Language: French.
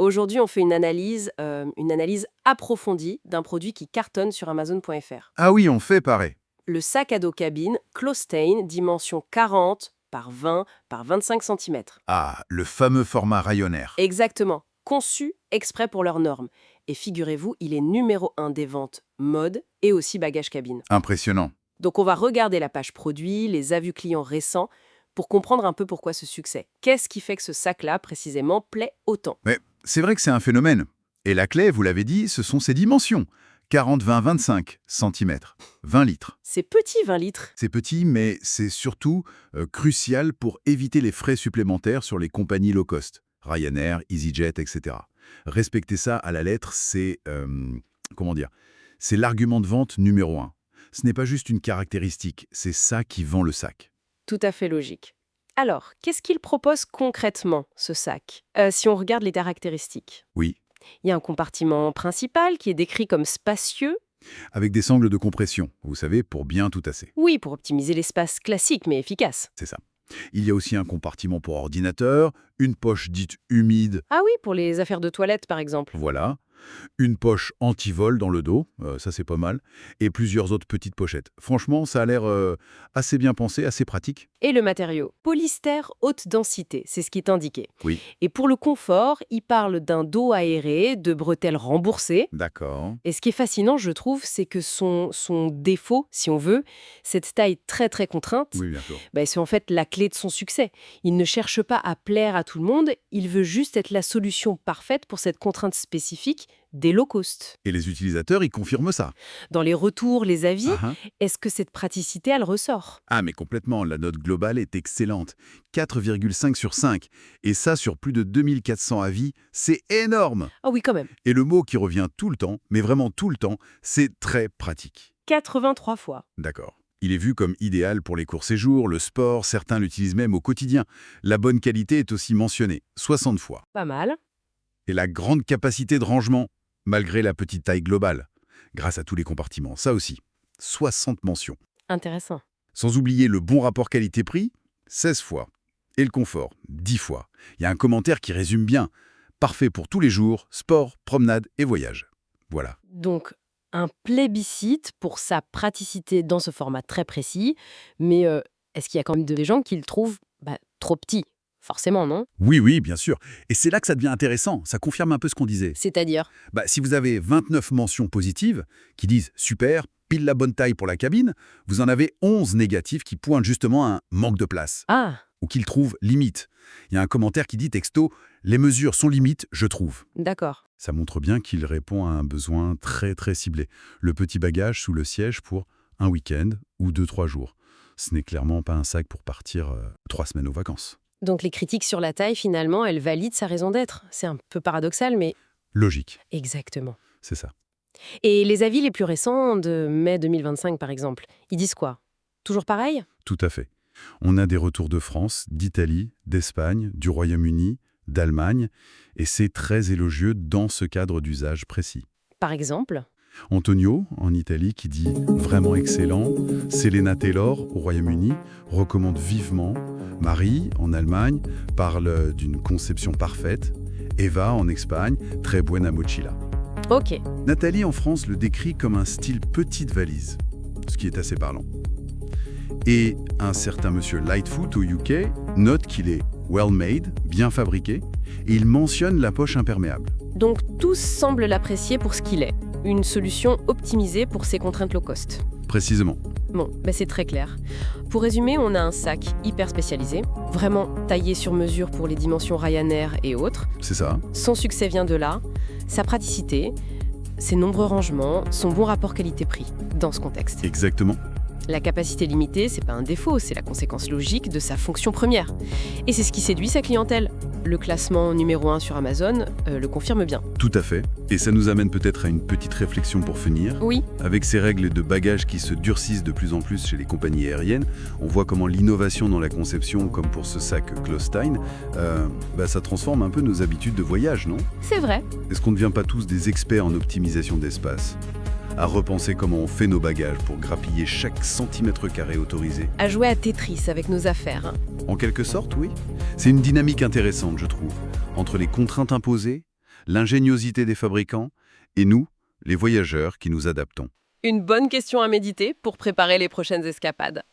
Aujourd'hui, on fait une analyse approfondie d'un produit qui cartonne sur Amazon.fr. Ah oui, on fait pareil. Le sac à dos cabine Clostain, dimension 40 par 20 par 25 cm. Ah, le fameux format Ryanair. Exactement, conçu exprès pour leurs normes. Et figurez-vous, il est numéro 1 des ventes mode et aussi bagage cabine. Impressionnant. Donc on va regarder la page produit, les avis clients récents, pour comprendre un peu pourquoi ce succès. Qu'est-ce qui fait que ce sac-là, précisément, plaît autant? Mais c'est vrai que c'est un phénomène. Et la clé, vous l'avez dit, ce sont ses dimensions. 40, 20, 25 cm. 20 litres. C'est petit, 20 litres. C'est petit, mais c'est surtout crucial pour éviter les frais supplémentaires sur les compagnies low cost. Ryanair, EasyJet, etc. Respecter ça à la lettre, c'est... comment dire? C'est l'argument de vente numéro 1. Ce n'est pas juste une caractéristique, c'est ça qui vend le sac. Tout à fait logique. Alors, qu'est-ce qu'il propose concrètement, ce sac? Si on regarde les caractéristiques. Oui, Il y a un compartiment principal qui est décrit comme spacieux. avec des sangles de compression, vous savez, pour bien tout tasser. Oui, pour optimiser l'espace classique, mais efficace. C'est ça. Il y a aussi un compartiment pour ordinateur, une poche dite humide, Ah oui, pour les affaires de toilette, par exemple. voilà, une poche anti-vol dans le dos, ça c'est pas mal, et plusieurs autres petites pochettes. Franchement, ça a l'air assez bien pensé, assez pratique. Et le matériau, polystère haute densité, c'est ce qui est indiqué. Oui. Et pour le confort, il parle d'un dos aéré, de bretelles remboursées. D'accord. Et ce qui est fascinant, je trouve, c'est que son défaut, si on veut, cette taille très très contrainte, Oui, bien sûr. c'est en fait la clé de son succès. Il ne cherche pas à plaire à tout le monde, il veut juste être la solution parfaite pour cette contrainte spécifique des low cost. Et les utilisateurs, ils confirment ça. Dans les retours, les avis, Ah, est-ce que cette praticité, elle ressort? ah, mais complètement, la note globale est excellente. 4,5 sur 5. Et ça, sur plus de 2400 avis, c'est énorme. Ah oui, quand même. Et le mot qui revient tout le temps, mais vraiment tout le temps, c'est très pratique. 83 fois. D'accord. Il est vu comme idéal pour les courts séjours, le sport, certains l'utilisent même au quotidien. La bonne qualité est aussi mentionnée, 60 fois. Pas mal. Et la grande capacité de rangement, malgré la petite taille globale, grâce à tous les compartiments, ça aussi, 60 mentions. Intéressant. Sans oublier le bon rapport qualité-prix, 16 fois. Et le confort, 10 fois. Il y a un commentaire qui résume bien. Parfait pour tous les jours, sport, promenade et voyage. Voilà. Donc, un plébiscite pour sa praticité dans ce format très précis, mais est-ce qu'il y a quand même des gens qui le trouvent trop petit? Forcément, non? Oui, oui, bien sûr. Et c'est là que ça devient intéressant. Ça confirme un peu ce qu'on disait. C'est-à-dire? Si vous avez 29 mentions positives qui disent « super », pile la bonne taille pour la cabine, vous en avez 11 négatives qui pointent justement à un manque de place Ah, ou qu'ils trouvent limite. Il y a un commentaire qui dit texto « les mesures sont limites, je trouve ». d'accord. Ça montre bien qu'il répond à un besoin très très ciblé. Le petit bagage sous le siège pour un week-end ou 2-3 jours. Ce n'est clairement pas un sac pour partir 3 semaines aux vacances. Donc les critiques sur la taille, finalement, elles valident sa raison d'être. C'est un peu paradoxal, mais Logique, exactement. c'est ça. Et les avis les plus récents de mai 2025, par exemple, ils disent quoi? Toujours pareil? Tout à fait. On a des retours de France, d'Italie, d'Espagne, du Royaume-Uni, d'Allemagne, et c'est très élogieux dans ce cadre d'usage précis. Par exemple? Antonio, en Italie, qui dit « vraiment excellent ». Selena Taylor, au Royaume-Uni, recommande vivement. Marie, en Allemagne, parle d'une conception parfaite. Eva, en Espagne, très buena mochila. Ok. Nathalie, en France, le décrit comme un style petite valise, ce qui est assez parlant. Et un certain monsieur Lightfoot, au UK, note qu'il est well-made, bien fabriqué, et il mentionne la poche imperméable. Donc tous semblent l'apprécier pour ce qu'il est. Une solution optimisée pour ses contraintes low cost. Précisément. Bon, c'est très clair. Pour résumer, on a un sac hyper spécialisé, vraiment taillé sur mesure pour les dimensions Ryanair et autres. C'est ça. Son succès vient de là, sa praticité, ses nombreux rangements, son bon rapport qualité-prix dans ce contexte. Exactement. La capacité limitée, c'est pas un défaut, c'est la conséquence logique de sa fonction première. Et c'est ce qui séduit sa clientèle. Le classement numéro 1 sur Amazon le confirme bien. Tout à fait. Et ça nous amène peut-être à une petite réflexion pour finir. Oui, Avec ces règles de bagages qui se durcissent de plus en plus chez les compagnies aériennes, on voit comment l'innovation dans la conception, comme pour ce sac Clostain, ça transforme un peu nos habitudes de voyage, non? c'est vrai. Est-ce qu'on ne devient pas tous des experts en optimisation d'espace? À repenser comment on fait nos bagages pour grappiller chaque centimètre carré autorisé. À jouer à Tetris avec nos affaires. En quelque sorte, oui. C'est une dynamique intéressante, je trouve, entre les contraintes imposées, L'ingéniosité des fabricants et nous, les voyageurs qui nous adaptons. Une bonne question à méditer pour préparer les prochaines escapades.